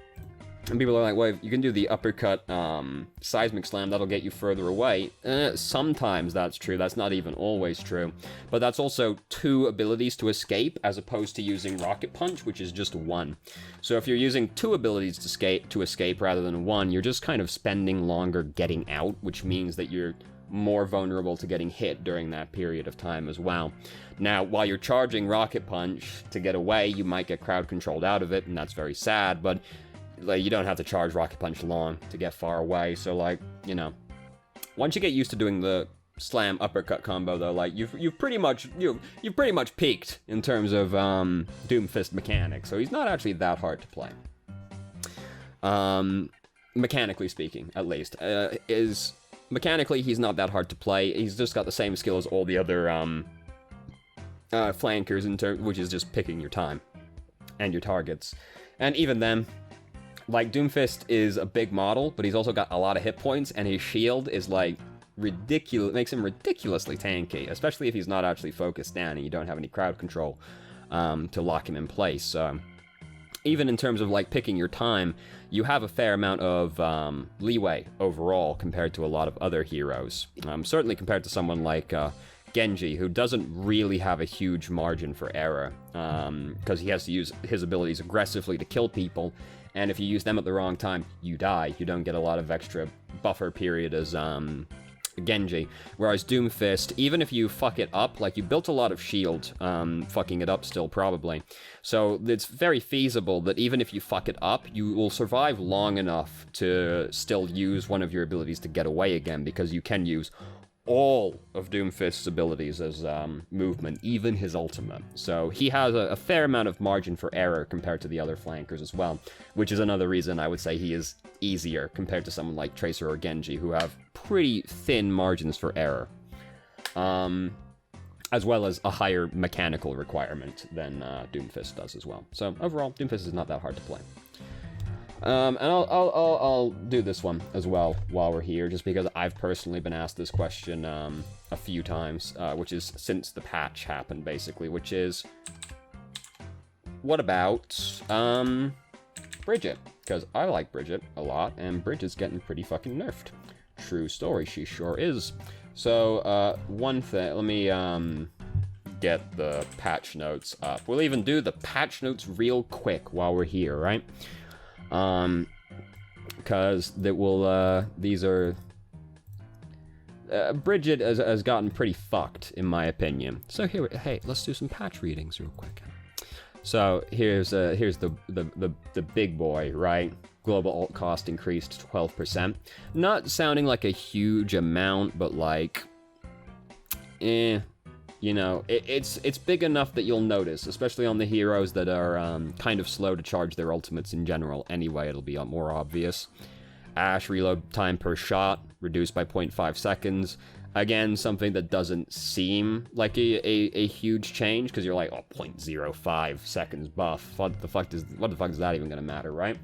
and people are like, well, you can do the uppercut seismic slam, that'll get you further away. Sometimes that's true, that's not even always true. But that's also 2 abilities to escape, as opposed to using Rocket Punch, which is just 1. So if you're using 2 abilities to escape rather than 1, you're just kind of spending longer getting out, which means that you're more vulnerable to getting hit during that period of time as well. Now, while you're charging Rocket Punch to get away, you might get crowd controlled out of it, and that's very sad, but like, you don't have to charge Rocket Punch long to get far away, so like, you know, once you get used to doing the slam uppercut combo though, like you've pretty much peaked in terms of Doomfist mechanics, so he's not actually that hard to play. Mechanically speaking, at least. Mechanically, he's not that hard to play. He's just got the same skill as all the other flankers, which is just picking your time and your targets. And even then, like, Doomfist is a big model, but he's also got a lot of hit points, and his shield is, like, ridiculous. Makes him ridiculously tanky, especially if he's not actually focused down and you don't have any crowd control to lock him in place. So even in terms of, like, picking your time, you have a fair amount of leeway overall compared to a lot of other heroes. Certainly compared to someone like Genji, who doesn't really have a huge margin for error, because he has to use his abilities aggressively to kill people, and if you use them at the wrong time, you die. You don't get a lot of extra buffer period as Genji. Whereas Doomfist, even if you fuck it up, like, you built a lot of shield, fucking it up still probably. So it's very feasible that even if you fuck it up, you will survive long enough to still use one of your abilities to get away again, because you can use all of Doomfist's abilities as movement, even his ultimate. So he has a fair amount of margin for error compared to the other flankers as well, which is another reason I would say he is easier compared to someone like Tracer or Genji, who have pretty thin margins for error, as well as a higher mechanical requirement than Doomfist does as well. So overall, Doomfist is not that hard to play. And I'll do this one as well while we're here, just because I've personally been asked this question a few times, which is since the patch happened, basically, which is, what about Bridget? Because I like Bridget a lot, and Bridget's getting pretty fucking nerfed. True story, she sure is. So, one thing, let me get the patch notes up. We'll even do the patch notes real quick while we're here, right? Because that will, these are, Bridget has gotten pretty fucked, in my opinion. So here, hey, let's do some patch readings real quick. So here's the big boy, right? Global alt cost increased 12%. Not sounding like a huge amount, but like, you know, it's big enough that you'll notice, especially on the heroes that are kind of slow to charge their ultimates in general. Anyway, it'll be more obvious. Ashe reload time per shot reduced by 0.5 seconds. Again, something that doesn't seem like a huge change, because you're like, oh, 0.05 seconds buff. What the fuck is that even gonna matter, right?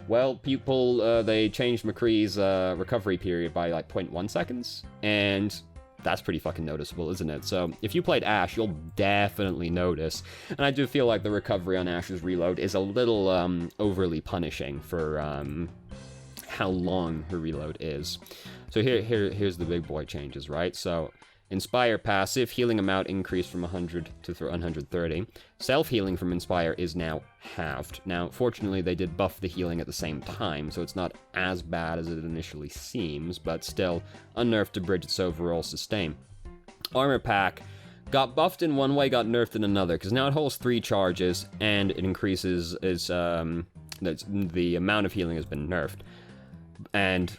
Well, people, they changed McCree's recovery period by like 0.1 seconds, and that's pretty fucking noticeable, isn't it? So if you played Ashe, you'll definitely notice. And I do feel like the recovery on Ashe's reload is a little overly punishing for how long her reload is. So here's the big boy changes, right? So Inspire passive, healing amount increased from 100 to 130. Self-healing from Inspire is now halved. Now, fortunately, they did buff the healing at the same time, so it's not as bad as it initially seems, but still, a nerf to Bridget's overall sustain. Armor pack got buffed in one way, got nerfed in another, because now it holds 3 charges, and it increases the amount of healing has been nerfed, and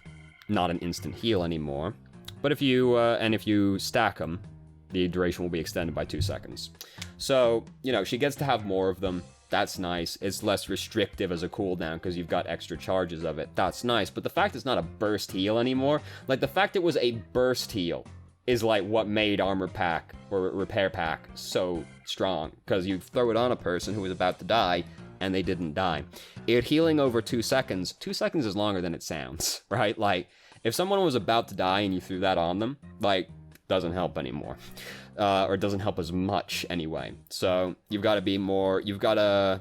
not an instant heal anymore. But if you stack them, the duration will be extended by 2 seconds. So, you know, she gets to have more of them. That's nice. It's less restrictive as a cooldown because you've got extra charges of it. That's nice. But the fact it's not a burst heal anymore, like the fact it was a burst heal is like what made Armor Pack or Repair Pack so strong. Because you throw it on a person who was about to die and they didn't die. It healing over 2 seconds. 2 seconds is longer than it sounds, right? Like, if someone was about to die and you threw that on them, like, doesn't help anymore. Or it doesn't help as much anyway. So, you've got to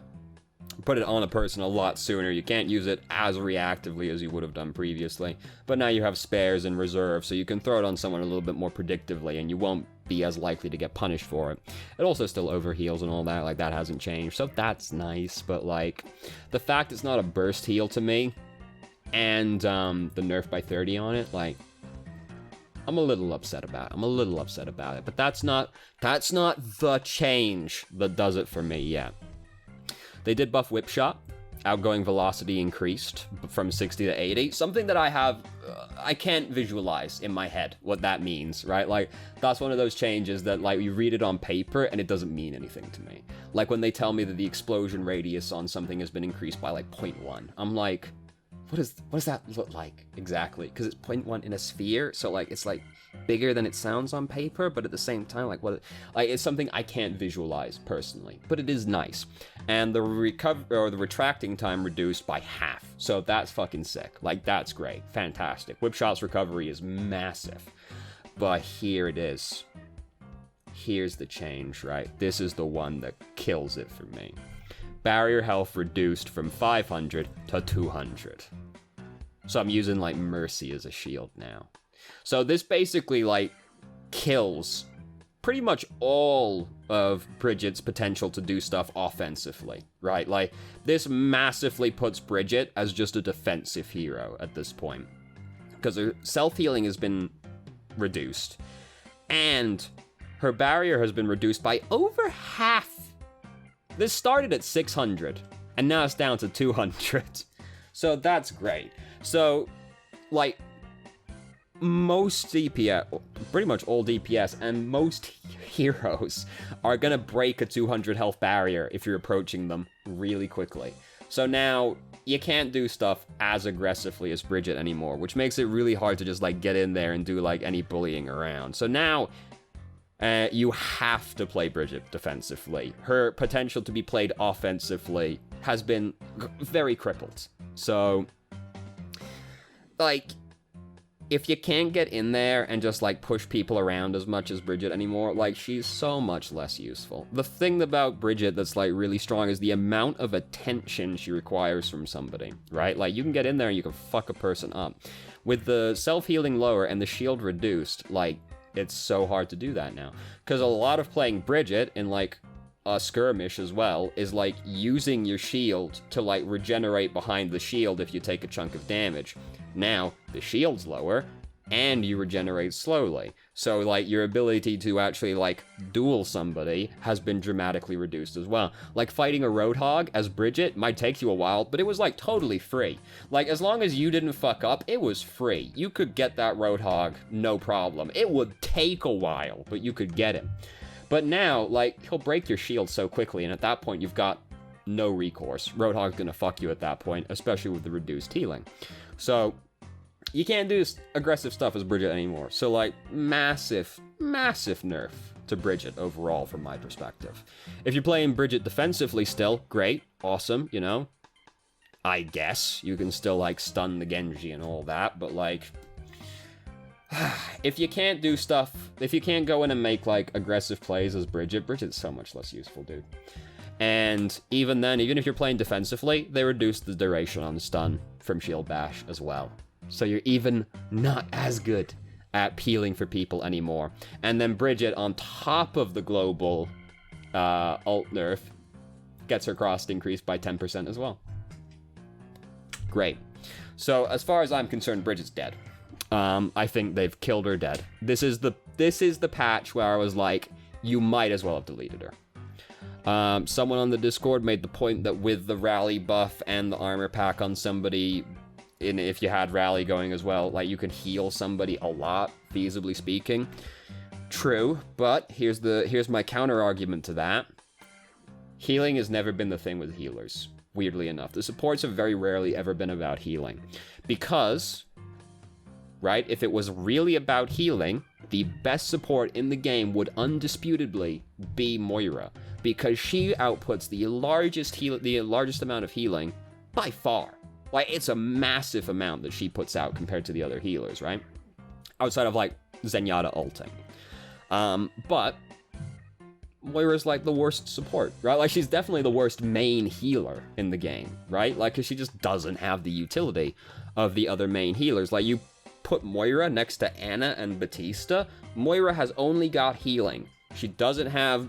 put it on a person a lot sooner. You can't use it as reactively as you would have done previously. But now you have spares in reserve, so you can throw it on someone a little bit more predictively, and you won't be as likely to get punished for it. It also still overheals and all that, like, that hasn't changed, so that's nice. But, like, the fact it's not a burst heal to me, and the nerf by 30 on it, like, I'm a little upset about it. But that's not the change that does it for me yet. They did buff Whip Shot. Outgoing velocity increased from 60 to 80. Something that I can't visualize in my head what that means, right? Like, that's one of those changes that, like, you read it on paper and it doesn't mean anything to me. Like, when they tell me that the explosion radius on something has been increased by, like, 0.1. I'm like, what does that look like exactly? Because it's 0.1 in a sphere, so, like, it's, like, bigger than it sounds on paper, but at the same time, like, it's something I can't visualize personally, but it is nice. And the retracting time reduced by half, so that's fucking sick. Like, that's great, fantastic. Whip Shot's recovery is massive, but here it is. Here's the change, right? This is the one that kills it for me. Barrier health reduced from 500 to 200. So I'm using, like, Mercy as a shield now. So this basically, like, kills pretty much all of Bridget's potential to do stuff offensively, right? Like, this massively puts Bridget as just a defensive hero at this point. Because her self-healing has been reduced. And her barrier has been reduced by over half. This started at 600, and now it's down to 200. So that's great. So, like, most DPS, pretty much all DPS, and most heroes are gonna break a 200 health barrier if you're approaching them really quickly. So now, you can't do stuff as aggressively as Bridget anymore, which makes it really hard to just, like, get in there and do, like, any bullying around. So now, you have to play Bridget defensively. Her potential to be played offensively has been very crippled. So, like, if you can't get in there and just, like, push people around as much as Bridget anymore, like, she's so much less useful. The thing about Bridget that's, like, really strong is the amount of attention she requires from somebody, right? Like, you can get in there and you can fuck a person up. With the self-healing lower and the shield reduced, like, it's so hard to do that now. Because a lot of playing Bridget in, like, a skirmish as well is, like, using your shield to, like, regenerate behind the shield if you take a chunk of damage. Now, the shield's lower, and you regenerate slowly. So, like, your ability to actually, like, duel somebody has been dramatically reduced as well. Like, fighting a Roadhog as Bridget might take you a while, but it was, like, totally free. Like, as long as you didn't fuck up, it was free. You could get that Roadhog, no problem. It would take a while, but you could get him. But now, like, he'll break your shield so quickly, and at that point, you've got no recourse. Roadhog's gonna fuck you at that point, especially with the reduced healing. So, you can't do aggressive stuff as Bridget anymore. So, like, massive, massive nerf to Bridget overall from my perspective. If you're playing Bridget defensively still, great, awesome, you know. I guess you can still, like, stun the Genji and all that, but, like, if you can't do stuff, if you can't go in and make, like, aggressive plays as Bridget's so much less useful, dude. And even then, even if you're playing defensively, they reduce the duration on stun from Shield Bash as well. So you're even not as good at peeling for people anymore. And then Bridget, on top of the global ult nerf, gets her cost increased by 10% as well. Great. So as far as I'm concerned, Bridget's dead. I think they've killed her dead. This is the patch where I was like, you might as well have deleted her. Someone on the Discord made the point that with the rally buff and the armor pack on somebody, if you had rally going as well, like, you could heal somebody a lot, feasibly speaking. True, but here's my counter argument to that. Healing has never been the thing with healers, weirdly enough. The supports have very rarely ever been about healing. Because, right, if it was really about healing, the best support in the game would undisputably be Moira, because she outputs the largest amount of healing by far. Like, it's a massive amount that she puts out compared to the other healers, right? Outside of, like, Zenyatta ulting. But Moira's, like, the worst support, right? Like, she's definitely the worst main healer in the game, right? Like, because she just doesn't have the utility of the other main healers. Like, you put Moira next to Ana and Batista, Moira has only got healing. She doesn't have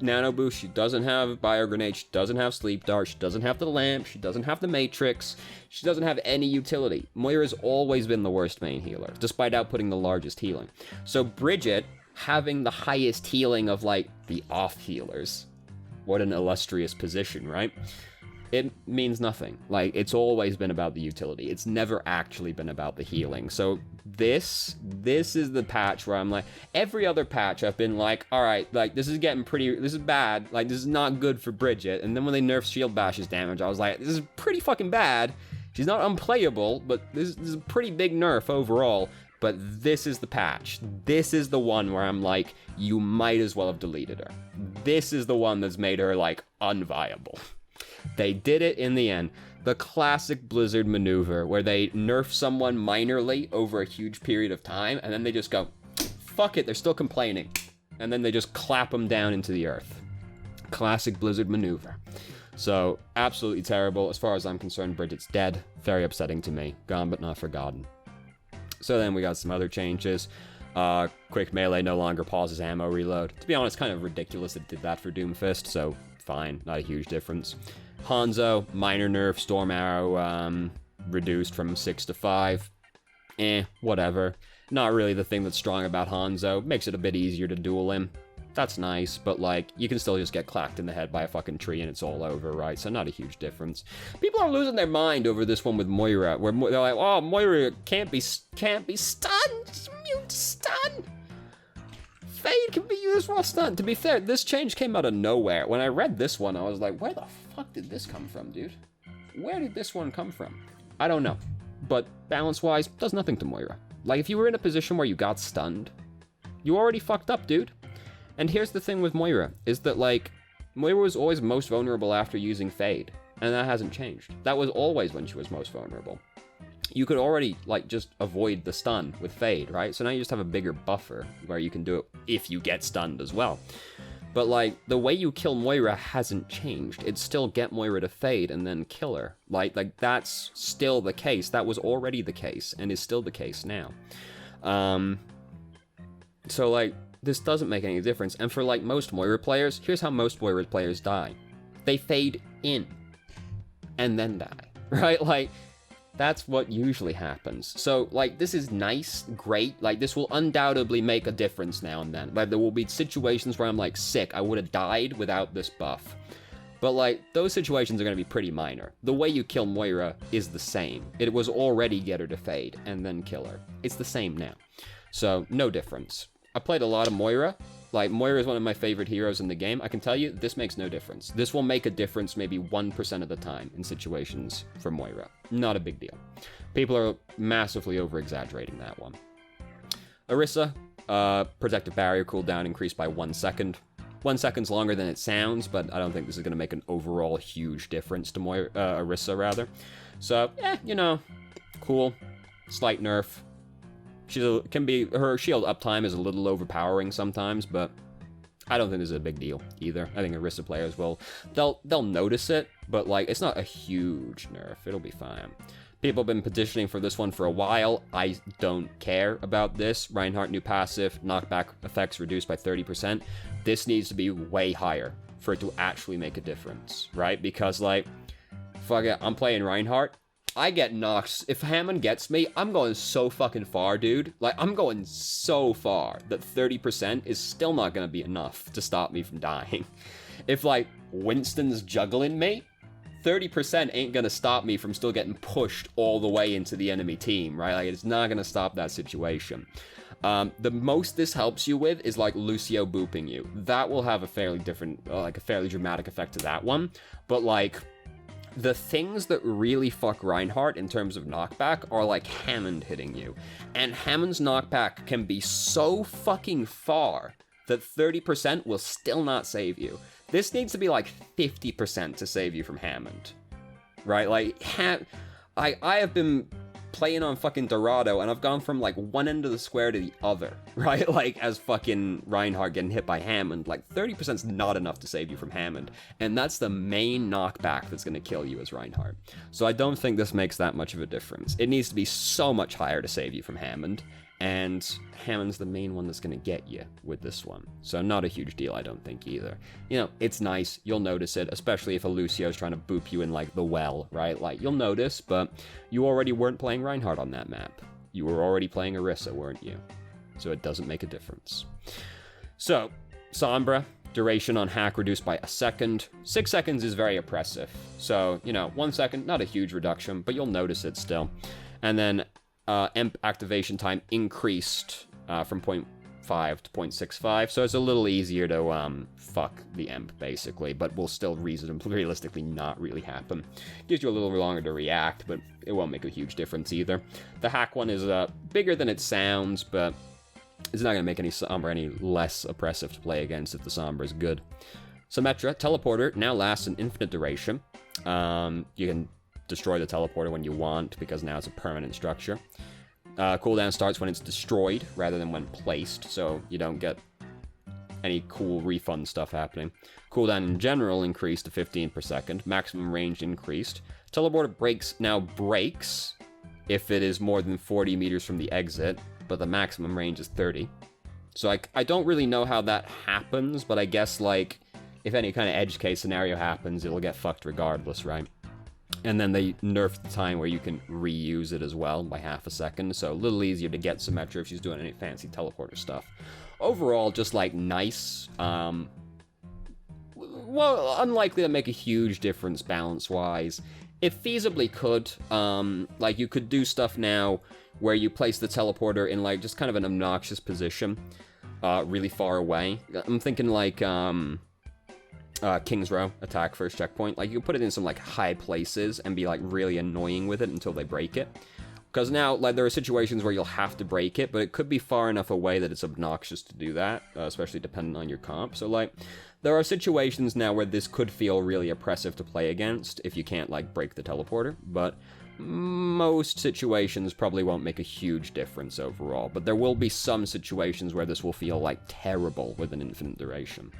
Nano Boost, she doesn't have Bio Grenade, she doesn't have Sleep Dart, she doesn't have the Lamp, she doesn't have the Matrix, she doesn't have any utility. Moira's always been the worst main healer, despite outputting the largest healing. So Bridget, having the highest healing of, like, the off healers, what an illustrious position, right? It means nothing. Like, it's always been about the utility. It's never actually been about the healing. So this is the patch where I'm like, every other patch I've been like, all right, like, this is bad. Like, this is not good for Bridget. And then when they nerfed Shield Bash's damage, I was like, this is pretty fucking bad. She's not unplayable, but this is a pretty big nerf overall. But this is the patch. This is the one where I'm like, you might as well have deleted her. This is the one that's made her, like, unviable. They did it in the end. The classic Blizzard maneuver where they nerf someone minorly over a huge period of time, and then they just go, fuck it, they're still complaining. And then they just clap them down into the earth. Classic Blizzard maneuver. So, absolutely terrible. As far as I'm concerned, Bridget's dead. Very upsetting to me. Gone but not forgotten. So then we got some other changes. Quick Melee no longer pauses ammo reload. To be honest, kind of ridiculous it did that for Doomfist, so fine, not a huge difference. Hanzo, minor nerf, Storm Arrow reduced from 6 to 5. Whatever. Not really the thing that's strong about Hanzo. Makes it a bit easier to duel him. That's nice, but, like, you can still just get clacked in the head by a fucking tree and it's all over, right? So not a huge difference. People are losing their mind over this one with Moira, where they're like, oh, Moira can't be stunned. She's immune to stun. Fade can be used while stunned. To be fair, this change came out of nowhere. When I read this one, I was like, where the fuck did this come from, dude? Where did this one come from? I don't know. But balance-wise, does nothing to Moira. Like, if you were in a position where you got stunned, you already fucked up, dude. And here's the thing with Moira, is that, like, Moira was always most vulnerable after using Fade, and that hasn't changed. That was always when she was most vulnerable. You could already, like, just avoid the stun with Fade, right? So now you just have a bigger buffer where you can do it if you get stunned as well. But, like, the way you kill Moira hasn't changed. It's still get Moira to Fade and then kill her. Like that's still the case. That was already the case, and is still the case now. So, like, this doesn't make any difference. And for, like, most Moira players, here's how most Moira players die. They fade in, and then die, right? Like, that's what usually happens. So, like, this is nice, great. Like, this will undoubtedly make a difference now and then. Like, there will be situations where I'm, like, sick. I would have died without this buff. But, like, those situations are going to be pretty minor. The way you kill Moira is the same. It was already get her to fade, and then kill her. It's the same now. So, no difference. I played a lot of Moira. Like, Moira is one of my favorite heroes in the game. I can tell you, this makes no difference. This will make a difference maybe 1% of the time in situations for Moira. Not a big deal. People are massively over-exaggerating that one. Orisa, protective barrier cooldown increased by 1 second. 1 second's longer than it sounds, but I don't think this is going to make an overall huge difference to Orisa, rather. So, you know, cool. Slight nerf. Her shield uptime is a little overpowering sometimes, but I don't think this is a big deal either. I think Orisa players they'll notice it, but, like, it's not a huge nerf. It'll be fine. People have been petitioning for this one for a while. I don't care about this. Reinhardt new passive, knockback effects reduced by 30%. This needs to be way higher for it to actually make a difference, right? Because, like, fuck it, I'm playing Reinhardt. I get knocks. If Hammond gets me, I'm going so fucking far, dude. Like, I'm going so far that 30% is still not going to be enough to stop me from dying. If, like, Winston's juggling me, 30% ain't going to stop me from still getting pushed all the way into the enemy team, right? Like, it's not going to stop that situation. The most this helps you with is, like, Lucio booping you. That will have a fairly different, like, a fairly dramatic effect to that one. But, like, the things that really fuck Reinhardt in terms of knockback are, like, Hammond hitting you. And Hammond's knockback can be so fucking far that 30% will still not save you. This needs to be, like, 50% to save you from Hammond. Right? Like, I have been playing on fucking Dorado, and I've gone from, like, one end of the square to the other, right? Like, as fucking Reinhardt getting hit by Hammond. Like, 30%'s not enough to save you from Hammond, and that's the main knockback that's gonna kill you as Reinhardt. So I don't think this makes that much of a difference. It needs to be so much higher to save you from Hammond, and Hammond's the main one that's going to get you with this one. So not a huge deal, I don't think, either. You know, it's nice. You'll notice it, especially if a Lucio's trying to boop you in, like, the well, right? Like, you'll notice, but you already weren't playing Reinhardt on that map. You were already playing Orisa, weren't you? So it doesn't make a difference. So, Sombra, duration on hack reduced by a second. 6 seconds is very oppressive. So, you know, 1 second, not a huge reduction, but you'll notice it still. And then EMP activation time increased from 0.5 to 0.65, so it's a little easier to fuck the EMP, basically, but will still realistically not really happen. Gives you a little longer to react, but it won't make a huge difference either. The hack one is bigger than it sounds, but it's not going to make any Sombra any less oppressive to play against if the Sombra is good. Symmetra, Teleporter, now lasts an infinite duration. You can destroy the teleporter when you want, because now it's a permanent structure. Cooldown starts when it's destroyed, rather than when placed, so you don't get any cool refund stuff happening. Cooldown in general increased to 15 per second. Maximum range increased. Teleporter now breaks if it is more than 40 meters from the exit, but the maximum range is 30. So I don't really know how that happens, but I guess, like, if any kind of edge case scenario happens, it'll get fucked regardless, right? And then they nerfed the time where you can reuse it as well by half a second, so a little easier to get Symmetra if she's doing any fancy teleporter stuff. Overall, just, like, nice. Well, unlikely to make a huge difference balance-wise. It feasibly could. Like, you could do stuff now where you place the teleporter in, like, just kind of an obnoxious position, really far away. I'm thinking, like, King's Row, attack first checkpoint. Like, you can put it in some, like, high places and be, like, really annoying with it until they break it. Because now, like, there are situations where you'll have to break it, but it could be far enough away that it's obnoxious to do that, especially depending on your comp. So, like, there are situations now where this could feel really oppressive to play against if you can't, like, break the teleporter, but most situations probably won't make a huge difference overall. But there will be some situations where this will feel, like, terrible with an infinite duration.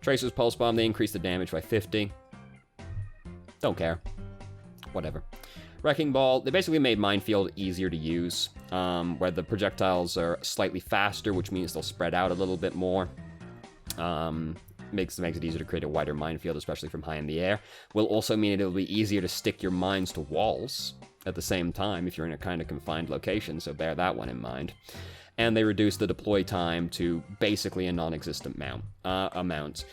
Tracer's Pulse Bomb, they increased the damage by 50. Don't care. Whatever. Wrecking Ball, they basically made Minefield easier to use, where the projectiles are slightly faster, which means they'll spread out a little bit more. Makes it easier to create a wider minefield, especially from high in the air. Will also mean it'll be easier to stick your mines to walls at the same time if you're in a kind of confined location, so bear that one in mind. And they reduced the deploy time to basically a non-existent amount.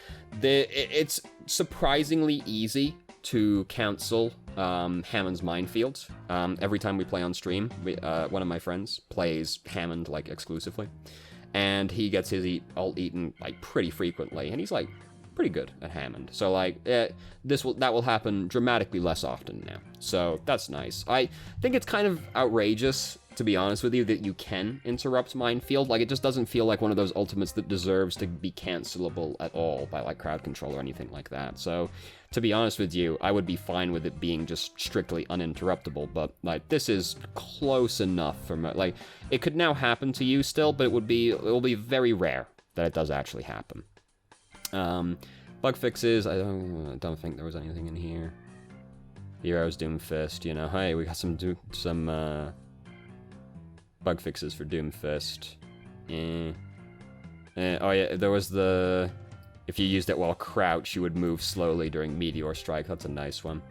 It's surprisingly easy to cancel Hammond's minefield. Every time we play on stream, one of my friends plays Hammond, like, exclusively. And he gets his ult eaten, like, pretty frequently. And he's, like, pretty good at Hammond. So, like, that will happen dramatically less often now. So, that's nice. I think it's kind of outrageous, to be honest with you, that you can interrupt Minefield. Like, it just doesn't feel like one of those ultimates that deserves to be cancelable at all by, like, crowd control or anything like that. So, to be honest with you, I would be fine with it being just strictly uninterruptible, but, like, this is close enough for me. Like, it could now happen to you still, but it will be very rare that it does actually happen. Bug fixes, I don't think there was anything in here. Heroes, Doomfist, you know, hey, we got some bug fixes for Doomfist. Oh yeah, there was the... If you used it while crouched, you would move slowly during Meteor Strike. That's a nice one.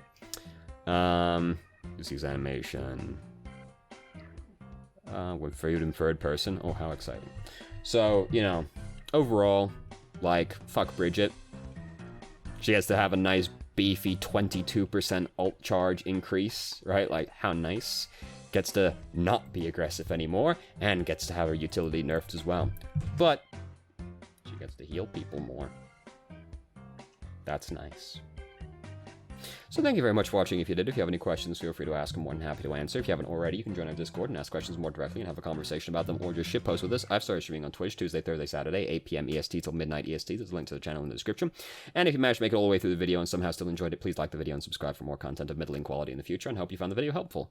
Let's use animation. With viewed in third person. Oh, how exciting. So, you know, overall, like, fuck Bridget. She gets to have a nice, beefy 22% ult charge increase, right? Like, how nice. Gets to not be aggressive anymore, and gets to have her utility nerfed as well. But she gets to heal people more. That's nice. So thank you very much for watching. If you did, if you have any questions, feel free to ask. I'm more than happy to answer. If you haven't already, you can join our Discord and ask questions more directly and have a conversation about them, or just shitpost with us. I've started streaming on Twitch Tuesday, Thursday, Saturday, 8 p.m. EST till midnight EST. There's a link to the channel in the description. And if you managed to make it all the way through the video and somehow still enjoyed it, please like the video and subscribe for more content of middling quality in the future, and hope you found the video helpful.